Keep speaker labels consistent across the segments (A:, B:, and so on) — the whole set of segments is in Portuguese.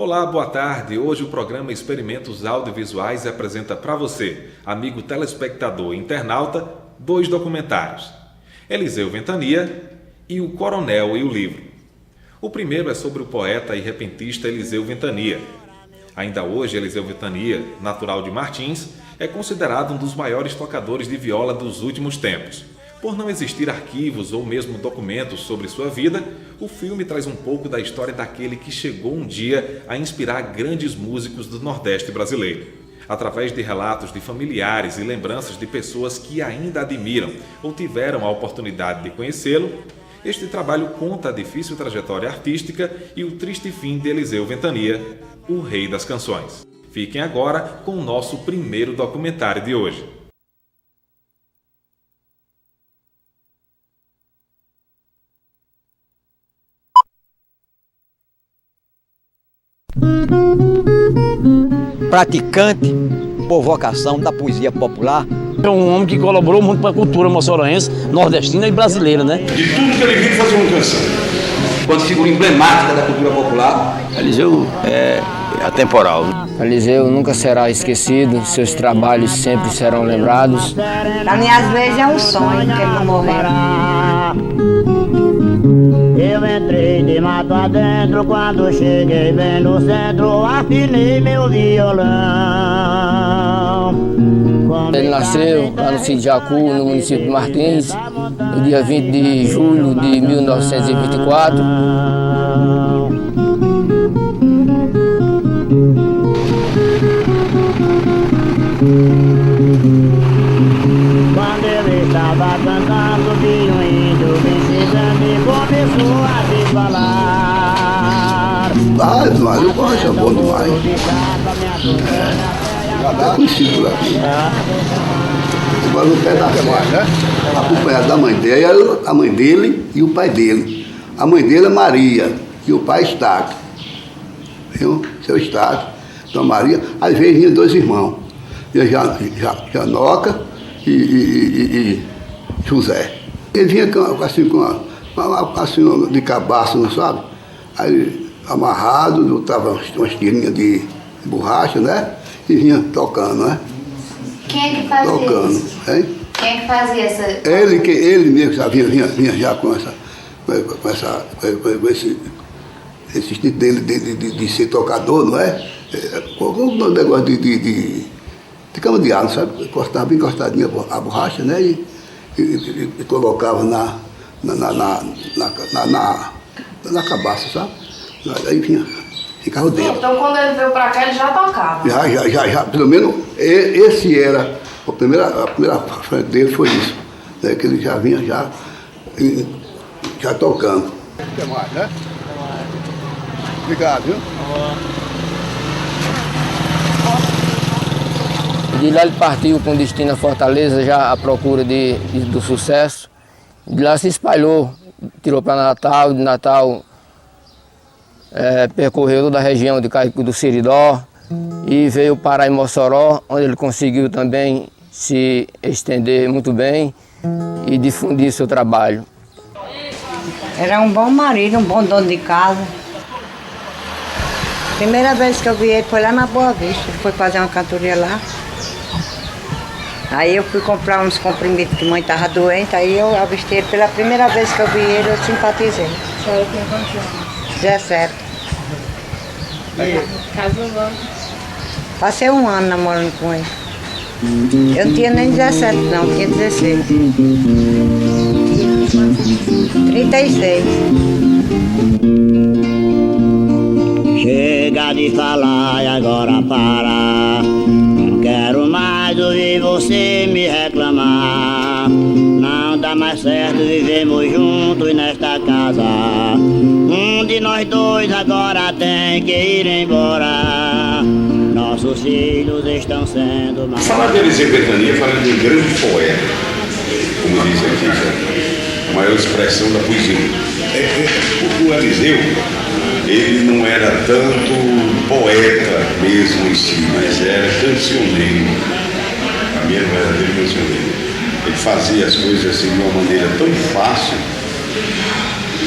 A: Olá, boa tarde. Hoje o programa Experimentos Audiovisuais apresenta para você, amigo telespectador e internauta, 2 documentários. Eliseu Ventania e O Coronel e o Livro. O primeiro é sobre o poeta e repentista Eliseu Ventania. Ainda hoje, Eliseu Ventania, natural de Martins, é considerado um dos maiores tocadores de viola dos últimos tempos. Por não existir arquivos ou mesmo documentos sobre sua vida, o filme traz um pouco da história daquele que chegou um dia a inspirar grandes músicos do Nordeste brasileiro. Através de relatos de familiares e lembranças de pessoas que ainda admiram ou tiveram a oportunidade de conhecê-lo, este trabalho conta a difícil trajetória artística e o triste fim de Eliseu Ventania, o rei das canções. Fiquem agora com o nosso primeiro documentário de hoje.
B: Praticante por vocação da poesia popular.
C: É um homem que colaborou muito para a cultura moçoroense, nordestina e brasileira, né?
D: De tudo que ele vive, fazia uma canção.
E: Quanto figura emblemática da cultura popular,
F: Eliseu é atemporal.
G: Eliseu nunca será esquecido, seus trabalhos sempre serão lembrados.
H: Pra mim, às vezes, é um sonho que ele não morreu.
I: Eu entrei de mato adentro, quando cheguei bem no centro, afinei meu violão.
G: Ele nasceu lá no sítio de Jacu, no município de Martins, no dia 20 de julho de 1924.
I: Quando eu estava cantando, vi um índio bem chegando e começou a se falar.
D: Mas eu gosto, é bom demais. Até conhecido por aqui. Agora no pé da serra, acompanhado da mãe dele e o pai dele. A mãe dele é Maria e o pai Estaque. Viu? Seu Estaque, Dona Maria. Às vezes vinha 2 irmãos. Janoca e José. Ele vinha assim, assim de cabaço, não sabe? Aí amarrado, botava umas tirinhas de borracha, né? E vinha tocando, né?
H: Quem é que fazia
D: Tocando,
H: isso?
D: Hein?
H: Quem é que fazia essa...
D: Ele mesmo já vinha já com esse instinto dele de ser tocador, não é? Com um negócio de cama de ar, sabe? Cortava bem encostadinha a borracha, né? E colocava na cabaça, sabe? Aí vinha, ficava dentro.
H: Então, quando ele veio pra cá, ele já tocava?
D: Já. Pelo menos, esse era, a primeira frente dele foi isso, né? Que ele já vinha já tocando. O que mais, né? Obrigado, viu?
G: De lá ele partiu com destino a Fortaleza, já à procura do sucesso. De lá se espalhou, tirou para Natal, de Natal percorreu toda a região de Caico do Seridó e veio parar em Mossoró, onde ele conseguiu também se estender muito bem e difundir seu trabalho.
H: Era um bom marido, um bom dono de casa. Primeira vez que eu vi ele foi lá na Boa Vista, ele foi fazer uma cantoria lá. Aí eu fui comprar uns comprimidos que a mãe estava doente, aí eu avistei ele. Pela primeira vez que eu vi ele, eu simpatizei.
J: A senhora tem quantos anos?
H: 17.
J: Casou logo?
H: Passei 1 ano namorando com ele. Eu não tinha nem 17 não, tinha 16. 36.
I: Chega de falar e agora para. Não quero mais ouvir você me reclamar. Não dá mais certo vivermos juntos nesta casa. Um de nós dois agora tem que ir embora. Nossos filhos estão sendo mal.
D: Falar de Eliseu Ventania, falando de um grande poeta, como diz aqui, a maior expressão da poesia. O Eliseu, ele não era tanto poeta mesmo em si, mas era cancioneiro. A minha verdadeira cancioneiro. Ele fazia as coisas assim de uma maneira tão fácil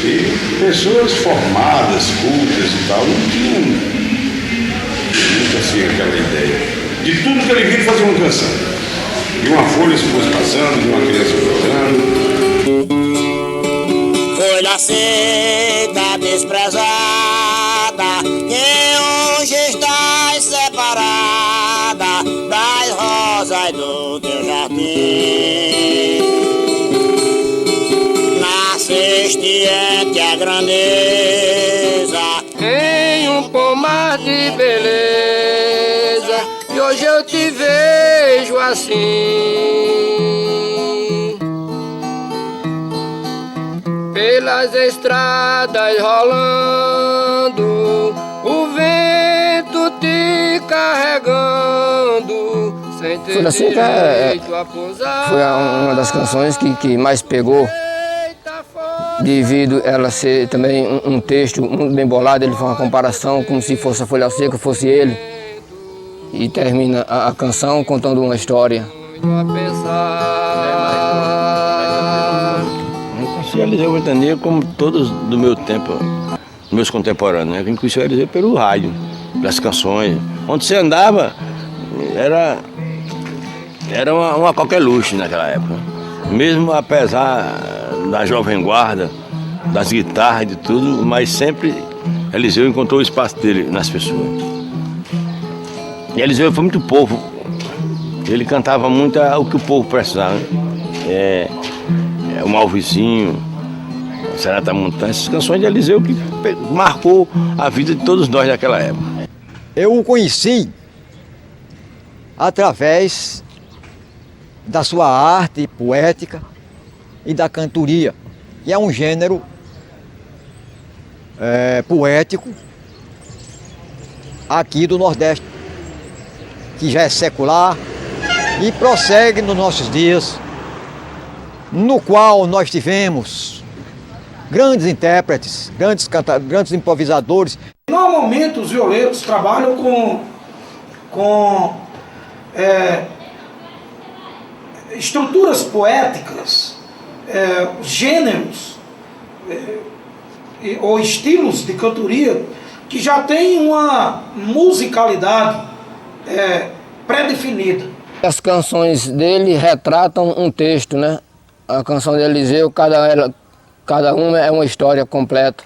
D: que pessoas formadas, cultas e tal, não tinham tinha assim aquela ideia. De tudo que ele via, ele fazia uma canção. De uma folha se fosse passando, de uma criança chorando.
I: Folha seca, desprezada, que hoje estás separada das rosas do teu jardim. Nasceste entre a grandeza
G: em um pomar de beleza, e hoje eu te vejo assim, pelas estradas rolando, o vento te carregando, sem ter direito a pousar.
B: Foi uma das canções que mais pegou, devido ela ser também um texto muito bem bolado. Ele faz uma comparação como se fosse a folha seca, fosse ele, e termina a canção contando uma história.
F: Eu conheci Eliseu Ventania como todos do meu tempo, meus contemporâneos, né? Eu conheci Eliseu pelo rádio, das canções. Onde você andava, era uma qualquer luxo naquela época. Mesmo apesar da jovem guarda, das guitarras e de tudo, mas sempre Eliseu encontrou o espaço dele nas pessoas. E Eliseu foi muito povo. Ele cantava muito o que o povo precisava. O Mal Vizinho, Serenata Montanha, essas canções de Eliseu que marcou a vida de todos nós naquela época.
B: Eu o conheci através da sua arte poética e da cantoria. E é um gênero poético aqui do Nordeste, que já é secular e prossegue nos nossos dias, no qual nós tivemos grandes intérpretes, grandes improvisadores.
K: Normalmente os violeiros trabalham com estruturas poéticas, gêneros ou estilos de cantoria que já tem uma musicalidade pré-definida.
G: As canções dele retratam um texto, né? A canção de Eliseu, cada uma é uma história completa.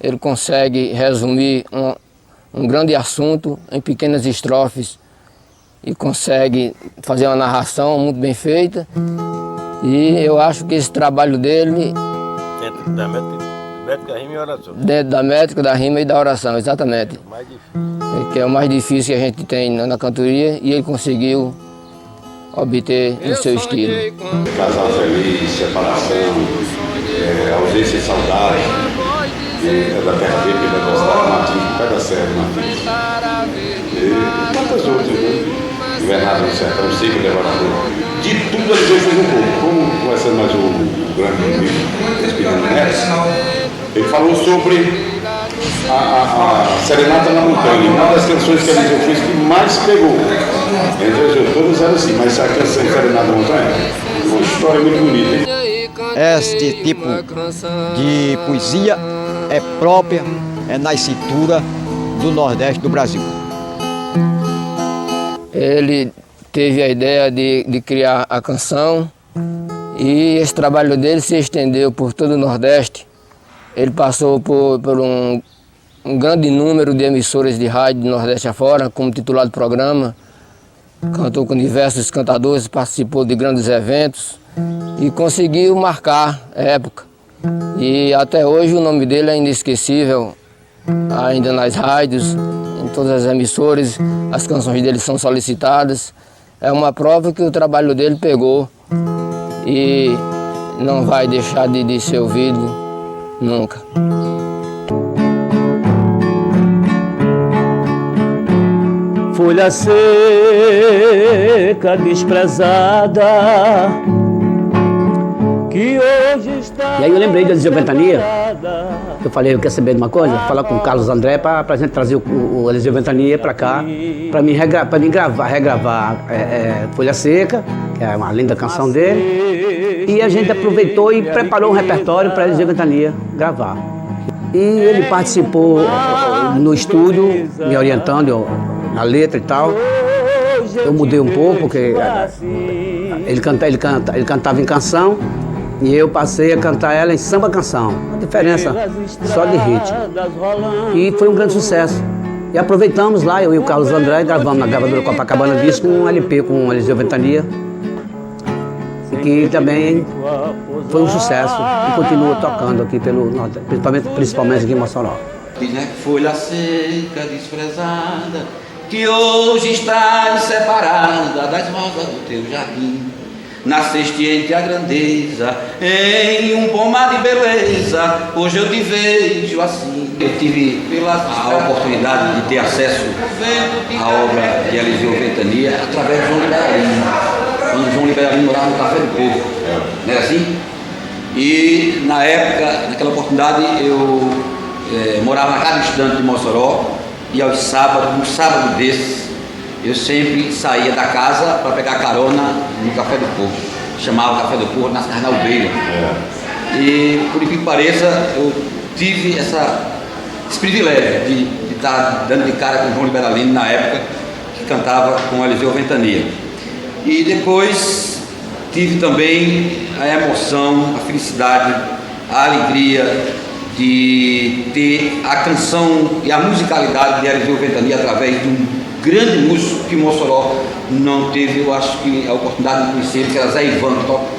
G: Ele consegue resumir um grande assunto em pequenas estrofes e consegue fazer uma narração muito bem feita. E eu acho que esse trabalho dele...
F: Dentro da métrica da rima e oração.
G: Dentro da métrica da rima e da oração, exatamente.
F: O mais difícil.
G: Que é o mais difícil que a gente tem na cantoria, e ele conseguiu obter no seu estilo.
D: Casal feliz, separação, ausência e saudade, da Terra Verde, da Costa Martins, Pé da Serra, Martins. E tantas outras, né? Invernada no Sertão, Seco Devorador. De tudo Eliseu fez um pouco. Como conversando mais o grande amigo Espírito Neto, ele falou sobre a Serenata na Montanha, uma das canções que Eliseu fez que mais pegou. Entre todas eram assim, mas a canção Serenata na Montanha é uma história muito bonita.
B: Este tipo de poesia é própria, na cintura do Nordeste do Brasil.
G: Ele teve a ideia de criar a canção, e esse trabalho dele se estendeu por todo o Nordeste. Ele passou por um grande número de emissoras de rádio do Nordeste afora, como titular do programa. Cantou com diversos cantadores, participou de grandes eventos e conseguiu marcar a época. E até hoje o nome dele é inesquecível, ainda nas rádios, em todas as emissoras, as canções dele são solicitadas. É uma prova que o trabalho dele pegou e não vai deixar de ser ouvido nunca.
C: Folha seca, desprezada, que hoje está... E aí eu lembrei do Eliseu Ventania. Eu falei, eu quero saber de uma coisa? Falar com o Carlos André para a gente trazer o Eliseu Ventania para cá, para mim regravar Folha Seca, que é uma linda canção dele. E a gente aproveitou e preparou um repertório para Eliseu Ventania gravar. E ele participou no estúdio, me orientando, na letra e tal. Eu mudei um pouco, porque ele cantava em canção e eu passei a cantar ela em samba-canção. A diferença só de ritmo. E foi um grande sucesso. E aproveitamos lá, eu e o Carlos André, gravamos na gravadora Copacabana Disco um LP com Eliseu Ventania, que também foi um sucesso e continua tocando aqui pelo norte, principalmente aqui em Mossoró.
E: Folha seca, desprezada, que hoje está separada das rosas do teu jardim. Nasceste entre a grandeza, em um pomar de beleza, hoje eu te vejo assim. Eu tive a oportunidade de ter acesso à obra de Eliseu Ventania através de João Liberalino, quando João Liberalino morava no Café do Povo, não era assim? E na época, naquela oportunidade, eu morava na Casa Estudante de Mossoró, e aos sábados, um sábado desses, eu sempre saía da casa para pegar carona no Café do Povo. Chamava Café do Povo nas Carnalbeiras. E, por que pareça, eu tive esse privilégio de estar dando de cara com o João Liberalino na época que cantava com Eliseu Ventania. E depois tive também a emoção, a felicidade, a alegria de ter a canção e a musicalidade de Eliseu Ventania através de um grande músico que Mossoró não teve, eu acho que a oportunidade de conhecer, que era Zé Ivan,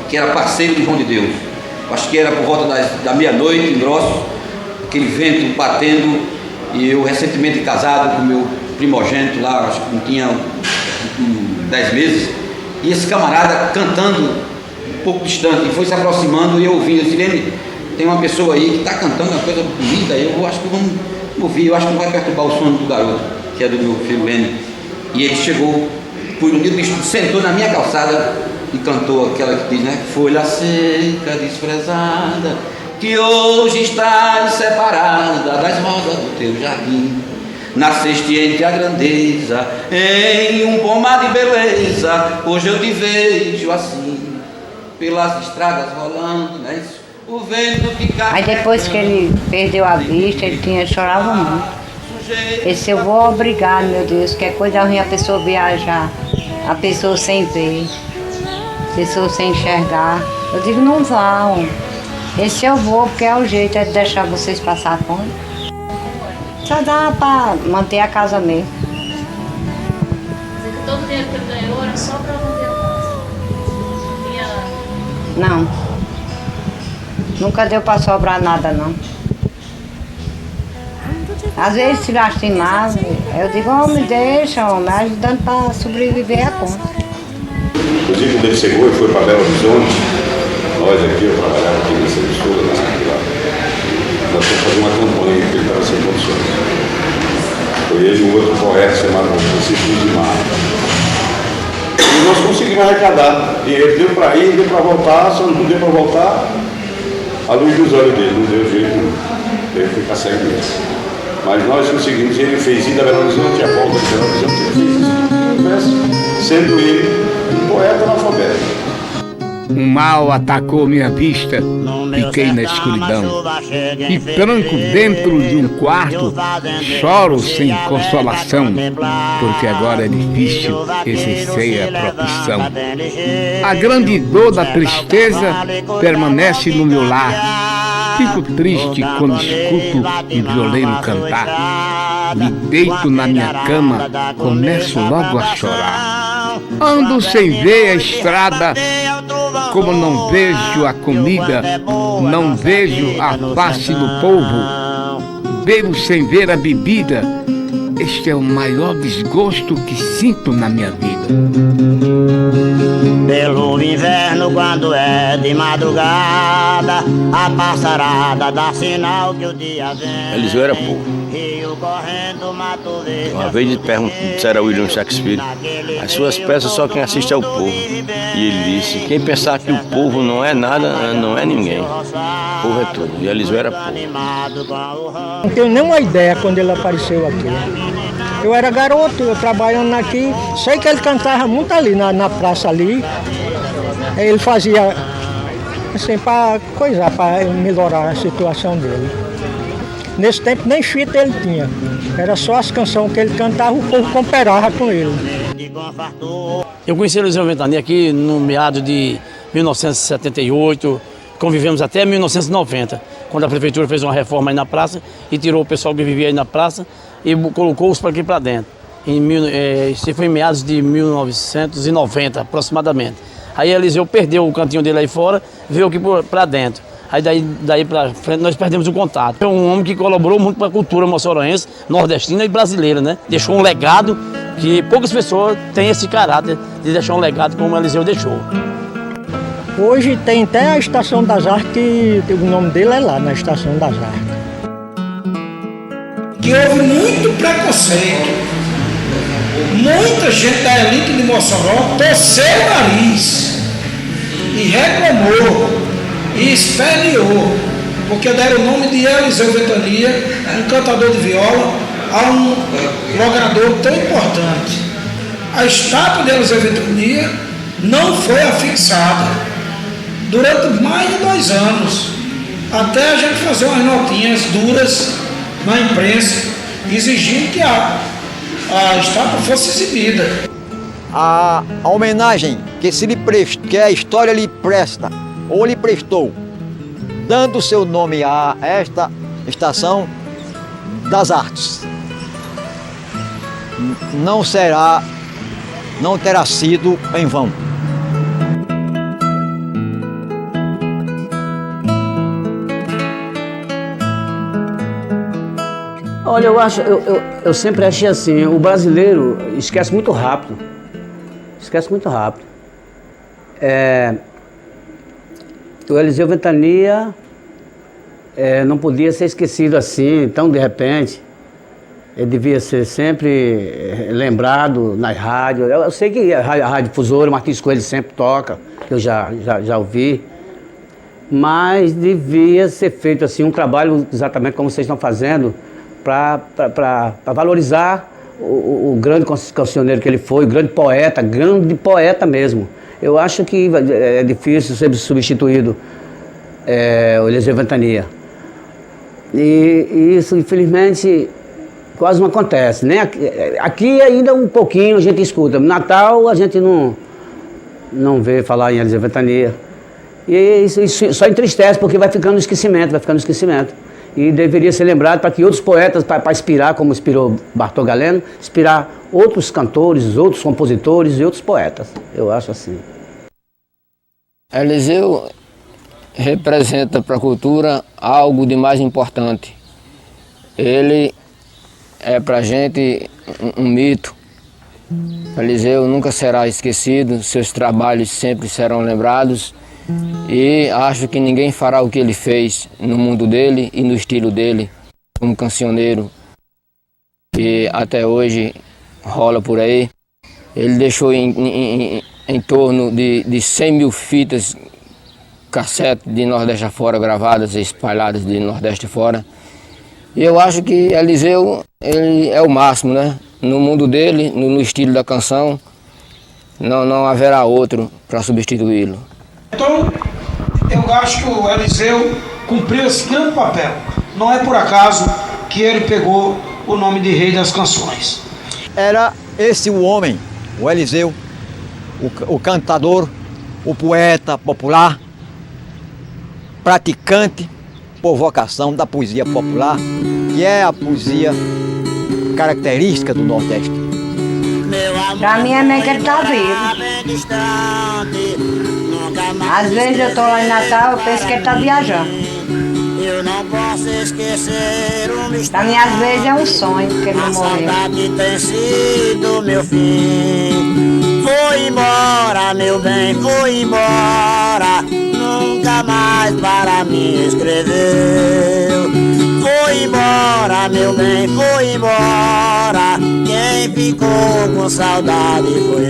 E: que era parceiro de João de Deus. Acho que era por volta da meia-noite em Grossos, aquele vento batendo, e eu recentemente casado com o meu primogênito lá, acho que não tinha 10 meses, e esse camarada cantando um pouco distante, e foi se aproximando e eu ouvindo, eu disse, Lene, tem uma pessoa aí que está cantando uma coisa bonita, eu acho que vamos ouvir, eu acho que não vai perturbar o sono do garoto, que é do meu filho Lene. E ele chegou, sentou na minha calçada e cantou aquela que diz, né? Folha seca, desprezada, que hoje está separada das rosas do teu jardim. Nasceste entre a grandeza, em um pomar de beleza, hoje eu te vejo assim, pelas estradas rolando, não é isso? O vento que cai.
H: Aí depois que ele perdeu a vista, ele chorava muito. Ele disse, eu vou obrigar, meu Deus, que é coisa ruim a pessoa viajar, a pessoa sem ver, a pessoa sem enxergar. Eu digo, não vão. Esse eu vou, porque é o jeito, é de deixar vocês passar fome. Só dá para manter a casa mesmo.
J: Todo o dinheiro que ele ganhou era só para manter a casa?
H: Não. Nunca deu para sobrar nada, não. Às vezes se lastimava, eu digo, me deixa, me ajudando para sobreviver a conta.
D: Inclusive, quando ele chegou e foi para Belo Horizonte, nós aqui, eu trabalhava aqui nessa emissora, nós fomos fazer uma campanha que ele estava sem condições. Foi ele e um outro poeta chamado Francisco de Mar. E nós conseguimos arrecadar. E ele deu para ir, deu para voltar, só não deu para voltar a luz dos olhos dele, não deu jeito dele ficar cego mesmo. Mas nós conseguimos, ele fez ir da Belo Horizonte, a volta de Belo Horizonte, ele fez isso, sendo ele um poeta analfabeto.
L: Um mal atacou minha vista, fiquei na escuridão. E tranco dentro de um quarto, choro sem consolação, porque agora é difícil exercer a profissão. A grande dor da tristeza permanece no meu lar. Fico triste quando escuto um violeiro cantar. Me deito na minha cama, começo logo a chorar. Ando sem ver a estrada, como não vejo a comida, não vejo a face do povo. Bebo sem ver a bebida, este é o maior desgosto que sinto na minha vida.
I: Pelo inverno, quando é de madrugada, a passarada dá sinal que o dia vem.
F: Eliseu era povo. Uma vez disseram a William Shakespeare, as suas peças só quem assiste é o povo. E ele disse, quem pensar que o povo não é nada, não é ninguém. O povo é tudo. E Eliseu era povo.
M: Não tenho nenhuma ideia quando ele apareceu aqui. Eu era garoto, eu trabalhando aqui, sei que ele cantava muito ali na praça ali. Ele fazia assim para melhorar a situação dele. Nesse tempo nem fita ele tinha. Era só as canções que ele cantava, o povo cooperava com ele.
N: Eu conheci o Eliseu Ventania aqui no meado de 1978, convivemos até 1990, quando a prefeitura fez uma reforma aí na praça e tirou o pessoal que vivia aí na praça e colocou-os para aqui para dentro. Isso foi em meados de 1990, aproximadamente. Aí Eliseu perdeu o cantinho dele aí fora, veio aqui para dentro. Aí daí para frente nós perdemos o contato. É um homem que colaborou muito para a cultura moçoroense, nordestina e brasileira, né? Deixou um legado que poucas pessoas têm esse caráter de deixar um legado como o Eliseu deixou.
M: Hoje tem até a Estação das Artes, que o nome dele é lá, na Estação das Artes.
K: Que houve muito preconceito. Muita gente da elite de Mossoró torceu o nariz e reclamou e espelhou, porque deram o nome de Eliseu Ventania, um cantador de viola, a um logrador tão importante. A estátua de Eliseu Ventania não foi afixada durante mais de 2 anos, até a gente fazer umas notinhas duras na imprensa, exigindo que a estátua fosse exibida.
B: A homenagem que a história lhe presta, ou lhe prestou, dando seu nome a esta Estação das Artes, não terá sido em vão.
C: Olha, eu sempre achei assim, o brasileiro esquece muito rápido. O Eliseu Ventania não podia ser esquecido assim, tão de repente. Ele devia ser sempre lembrado nas rádios. Eu sei que a Rádio Difusora, Martins Coelho sempre toca, que eu já ouvi. Mas devia ser feito assim um trabalho exatamente como vocês estão fazendo, para valorizar o grande cancioneiro que ele foi, grande poeta mesmo. Eu acho que é difícil ser substituído o Eliseu Ventania. E isso, infelizmente, quase não acontece. Nem aqui ainda um pouquinho a gente escuta. No Natal a gente não vê falar em Eliseu Ventania. E isso só entristece, porque vai ficando no esquecimento. E deveria ser lembrado para que outros poetas, para inspirar, como inspirou Bartol Galeno, inspirar outros cantores, outros compositores e outros poetas. Eu acho assim.
G: Eliseu representa para a cultura algo de mais importante. Ele é para a gente um mito. Eliseu nunca será esquecido, seus trabalhos sempre serão lembrados. E acho que ninguém fará o que ele fez no mundo dele e no estilo dele, como cancioneiro, que até hoje rola por aí. Ele deixou em torno de 100 mil fitas cassete de Nordeste afora gravadas e espalhadas de Nordeste fora. E eu acho que Eliseu ele é o máximo, né? No mundo dele, no estilo da canção, não haverá outro para substituí-lo.
K: Então, eu acho que o Eliseu cumpriu esse grande papel. Não é por acaso que ele pegou o nome de Rei das Canções.
B: Era esse o homem, o Eliseu, o cantador, o poeta popular, praticante por vocação da poesia popular, que é a poesia característica do Nordeste.
H: Pra mim é meio que ele tá vivo. Às vezes eu tô lá em Natal, eu penso que ele tá viajando.
I: Eu não posso esquecer
H: Pra mim às vezes é um sonho que ele não morreu.
I: que tem sido meu fim. Foi embora, meu bem, foi embora. Nunca mais para mim escreveu. Foi embora, meu bem, foi embora. Quem ficou com saudade foi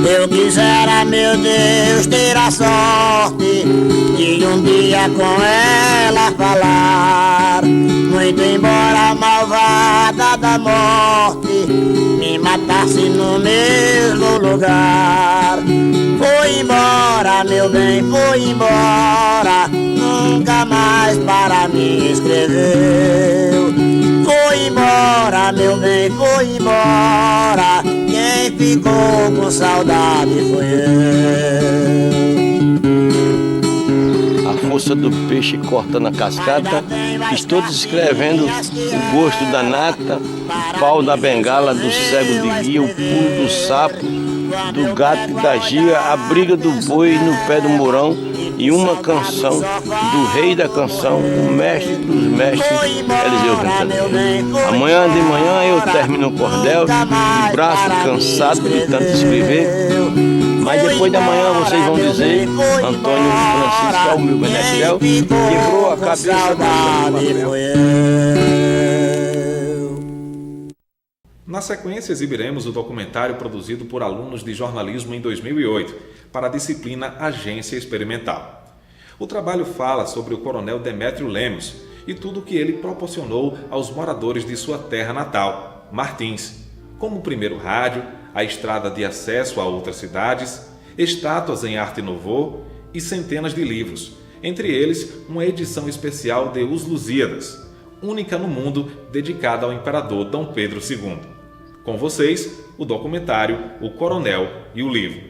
I: eu quisera, meu Deus, ter a sorte de um dia com ela falar. Muito embora a malvada da morte me matasse no mesmo lugar. Foi Foi embora, meu bem, foi embora, nunca mais para mim escreveu. Foi embora, meu bem, foi embora, quem ficou com saudade foi eu.
F: A força do peixe cortando a cascata, todos escrevendo o gosto da nata, o pau da bengala, do cego de guia, o pulo do sapo, do gato e da gia, a briga do boi no pé do mourão e uma canção do rei da canção, o mestre dos mestres, Eliseu Ventania. Amanhã de manhã eu termino o cordel, de braço cansado de tanto escrever, mas depois da manhã vocês vão dizer, Antônio Francisco é o meu menestrel, quebrou a cabeça da
A: Na sequência, exibiremos o documentário produzido por alunos de jornalismo em 2008, para a disciplina Agência Experimental. O trabalho fala sobre o coronel Demétrio Lemos e tudo o que ele proporcionou aos moradores de sua terra natal, Martins, como o primeiro rádio, a estrada de acesso a outras cidades, estátuas em arte nouveau e centenas de livros, entre eles uma edição especial de Os Lusíadas, única no mundo dedicada ao imperador Dom Pedro II. Com vocês, o documentário, o Coronel e o livro.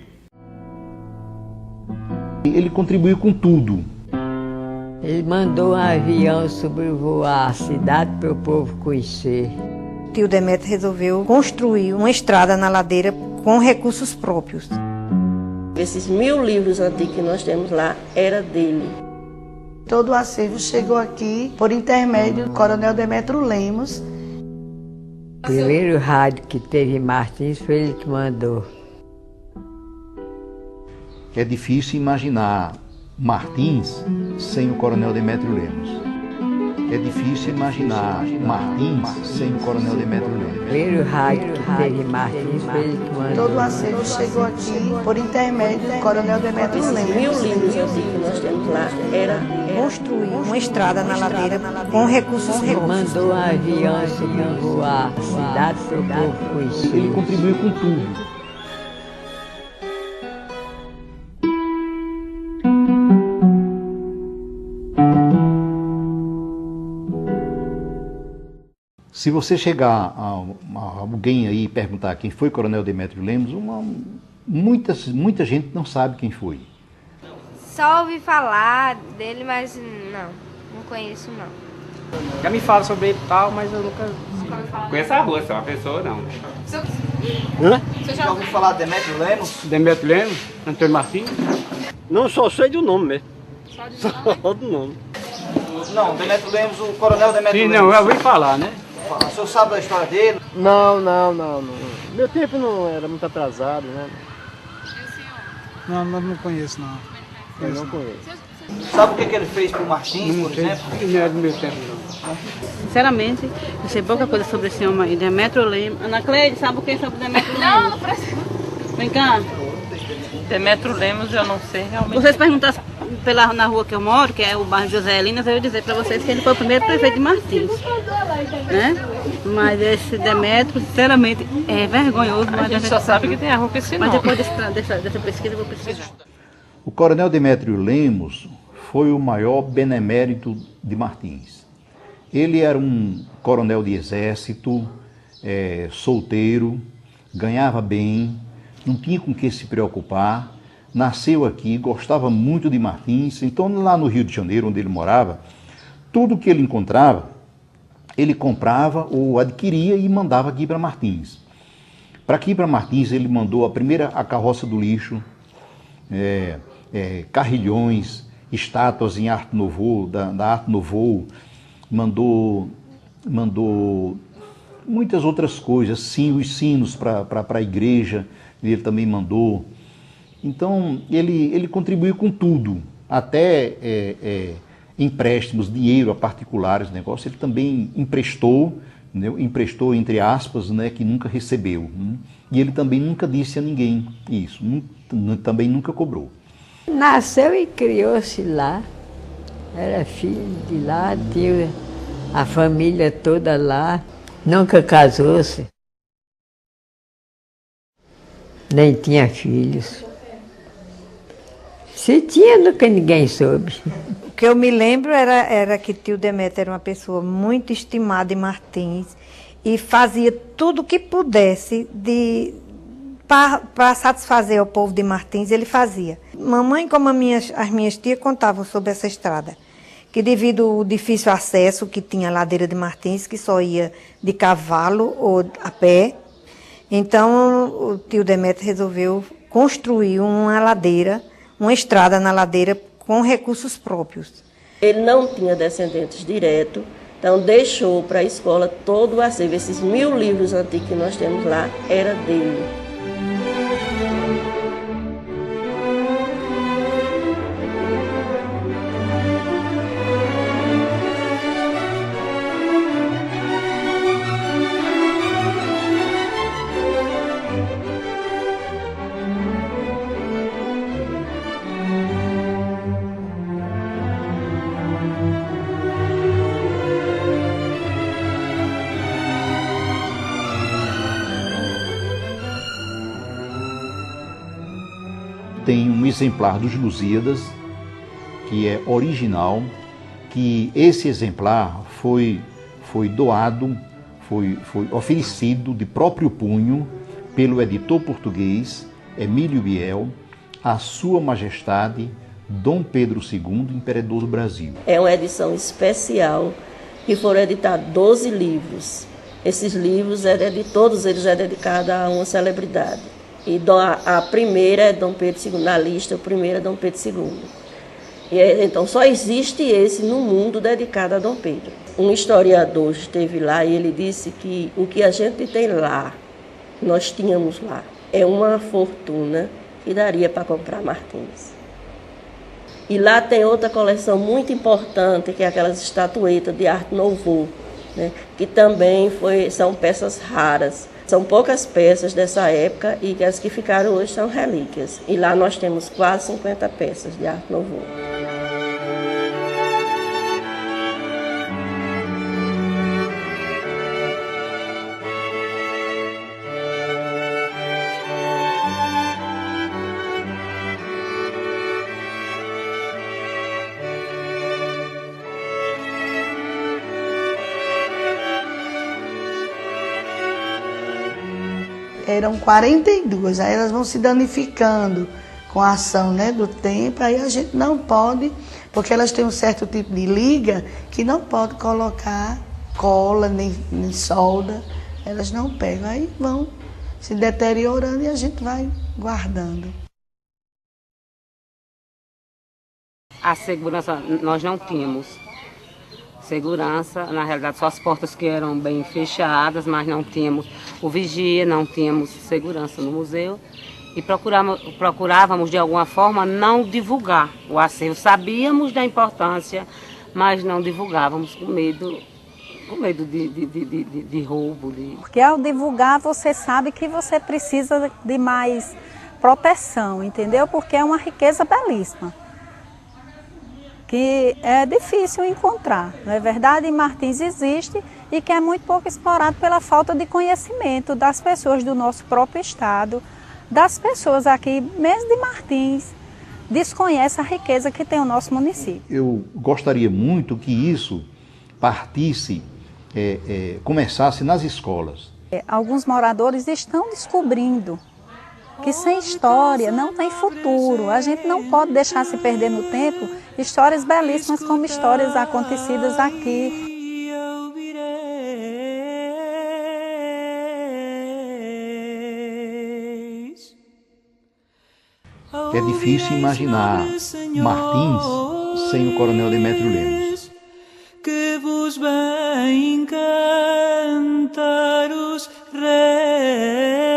O: Ele contribuiu com tudo.
P: Ele mandou um avião sobrevoar a cidade para o povo conhecer.
Q: Tio Demétrio resolveu construir uma estrada na ladeira com recursos próprios.
R: Esses 1000 livros antigos que nós temos lá era dele.
S: Todo o acervo chegou aqui por intermédio do Coronel Demétrio Lemos.
P: O primeiro rádio que teve em Martins foi ele que mandou.
O: É difícil imaginar Martins sem o Coronel Demétrio Lemos. É difícil imaginar Martins sem o Coronel Demétrio Lemos.
P: O primeiro rádio que teve em Martins foi ele que mandou.
S: Todo o acervo chegou aqui por intermédio do Coronel Demétrio Lemos.
R: Esses 1000 livros antigos que nós temos lá era
Q: construir uma estrada na ladeira com recursos próprios.
P: Mandou um avião sobrevoar a cidade para o povo conhecer.
O: Ele contribuiu com tudo. Se você chegar a alguém aí e perguntar quem foi Coronel Demétrio Lemos, muita gente não sabe quem foi.
T: Só ouvi falar dele, mas não conheço não.
U: Já me fala sobre ele e tal, mas eu nunca conheço a rua, só uma pessoa não.
V: Você já ouviu falar de Demétrio Lemos?
U: Demétrio Lemos, Antônio Martins?
V: Não, só sei do nome mesmo. Só do nome.
W: Não, Demétrio Lemos, o Coronel Demétrio Lemos.
U: Sim, não, eu ouvi falar, né?
W: O senhor sabe da história dele?
V: Não. Meu tempo não era muito atrasado, né?
W: Não conheço, não.
V: Eu não conheço.
W: Sabe o que ele fez pro Martins, por exemplo?
U: Não é do meu tempo, não.
X: Sinceramente, eu sei pouca coisa sobre esse homem aí, Demétrio Lemos. Ana Cleide, sabe o que é sobre Demétrio Lemos?
J: Não precisa.
X: Vem cá.
J: Demétrio Lemos, eu não sei realmente.
X: Vocês perguntassem na rua que eu moro, que é o bairro José Elinas, eu ia dizer para vocês que ele foi o primeiro prefeito de Martins. Né? Mas esse Demétrio, sinceramente, é vergonhoso.
J: A gente só sabe que tem a rua com esse nome.
X: Mas depois dessa pesquisa eu vou pesquisar.
O: O Coronel Demétrio Lemos foi o maior benemérito de Martins. Ele era um coronel de exército, solteiro, ganhava bem, não tinha com que se preocupar, nasceu aqui, gostava muito de Martins. Então, lá no Rio de Janeiro, onde ele morava, tudo que ele encontrava, ele comprava ou adquiria e mandava aqui para Martins. Para aqui para Martins, ele mandou a carroça do lixo, carrilhões, estátuas em arte nouveau, da arte nouveau, mandou muitas outras coisas, sim, os sinos para a igreja, ele também mandou. Então, ele contribuiu com tudo, até empréstimos, dinheiro a particulares, negócio, ele também emprestou, né, emprestou entre aspas, né, que nunca recebeu. Né? E ele também nunca disse a ninguém isso, também nunca cobrou.
P: Nasceu e criou-se lá, era filho de lá, tinha a família toda lá, nunca casou-se, nem tinha filhos. Se tinha, nunca ninguém soube.
Q: O que eu me lembro era que tio Demétrio era uma pessoa muito estimada em Martins e fazia tudo o que pudesse para satisfazer o povo de Martins, ele fazia. Mamãe, como as minhas tias, contavam sobre essa estrada, que devido ao difícil acesso que tinha a ladeira de Martins, que só ia de cavalo ou a pé, então o tio Demétrio resolveu construir uma estrada na ladeira com recursos próprios.
R: Ele não tinha descendentes diretos, então deixou para a escola todo o acervo. Esses 1000 livros antigos que nós temos lá, era dele.
O: Tem um exemplar dos Lusíadas, que é original, que esse exemplar foi doado, foi oferecido de próprio punho pelo editor português Emílio Biel a Sua Majestade Dom Pedro II, Imperador do Brasil.
R: É uma edição especial que foram editados 12 livros. Esses livros, todos eles é dedicados a uma celebridade. E a primeira é Dom Pedro II, na lista, o primeiro é Dom Pedro II. Então só existe esse no mundo dedicado a Dom Pedro. Um historiador esteve lá e ele disse que o que a gente tem lá, nós tínhamos lá, é uma fortuna que daria para comprar Martins. E lá tem outra coleção muito importante, que é aquelas estatuetas de Art Nouveau, né, que também são peças raras. São poucas peças dessa época e as que ficaram hoje são relíquias. E lá nós temos quase 50 peças de Art Nouveau.
S: Eram 42, aí elas vão se danificando com a ação, né, do tempo, aí a gente não pode, porque elas têm um certo tipo de liga que não pode colocar cola, nem solda, elas não pegam, aí vão se deteriorando e a gente vai guardando.
X: A segurança nós não tínhamos. Segurança, na realidade, só as portas que eram bem fechadas, mas não tínhamos o vigia, não tínhamos segurança no museu e procurávamos de alguma forma não divulgar o acervo. Sabíamos da importância, mas não divulgávamos com medo de roubo.
D: Porque ao divulgar você sabe que você precisa de mais proteção, entendeu? Porque é uma riqueza belíssima, que é difícil encontrar, não é verdade? Em Martins existe e que é muito pouco explorado pela falta de conhecimento das pessoas do nosso próprio estado, das pessoas aqui, mesmo de Martins, desconhecem a riqueza que tem o nosso município.
O: Eu gostaria muito que isso começasse nas escolas.
D: Alguns moradores estão descobrindo que sem história não tem futuro. A gente não pode deixar se perder no tempo histórias belíssimas como histórias acontecidas aqui.
O: É difícil imaginar Martins sem o Coronel Demétrio Lemos.
E: Que vos vem cantar os reis.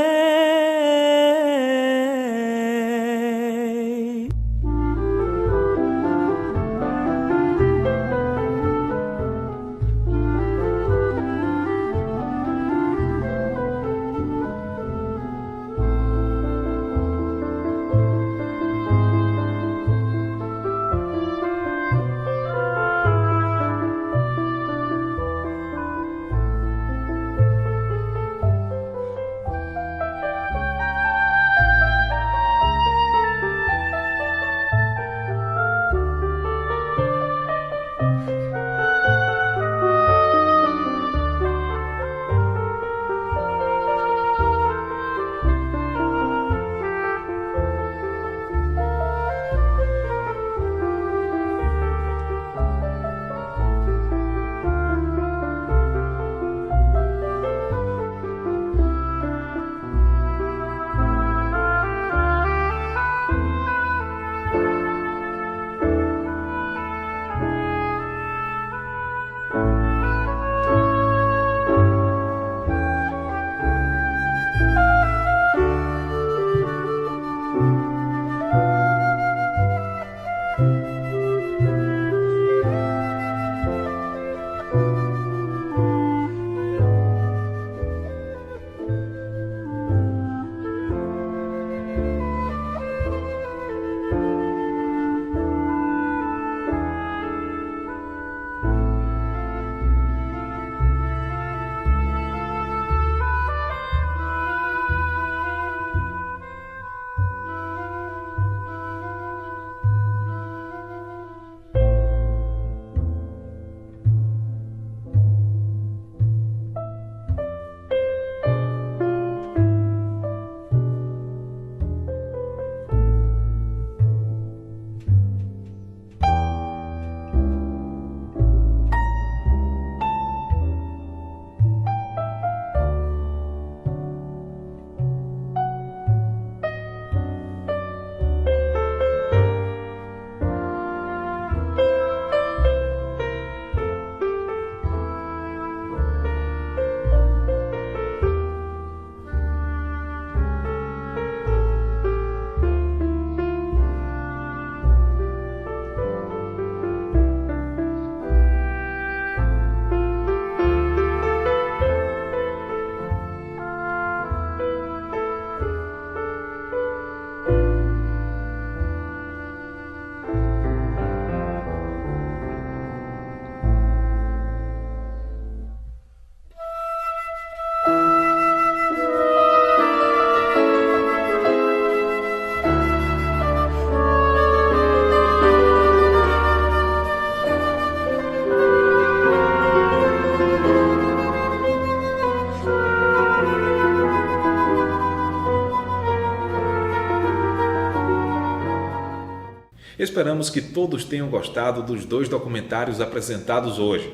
A: Esperamos que todos tenham gostado dos 2 documentários apresentados hoje.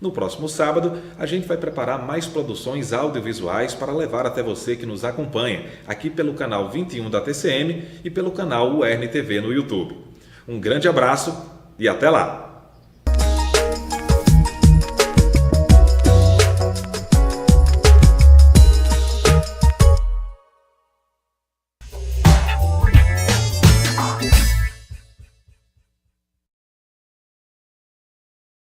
A: No próximo sábado, a gente vai preparar mais produções audiovisuais para levar até você que nos acompanha, aqui pelo canal 21 da TCM e pelo canal UERN TV no YouTube. Um grande abraço e até lá!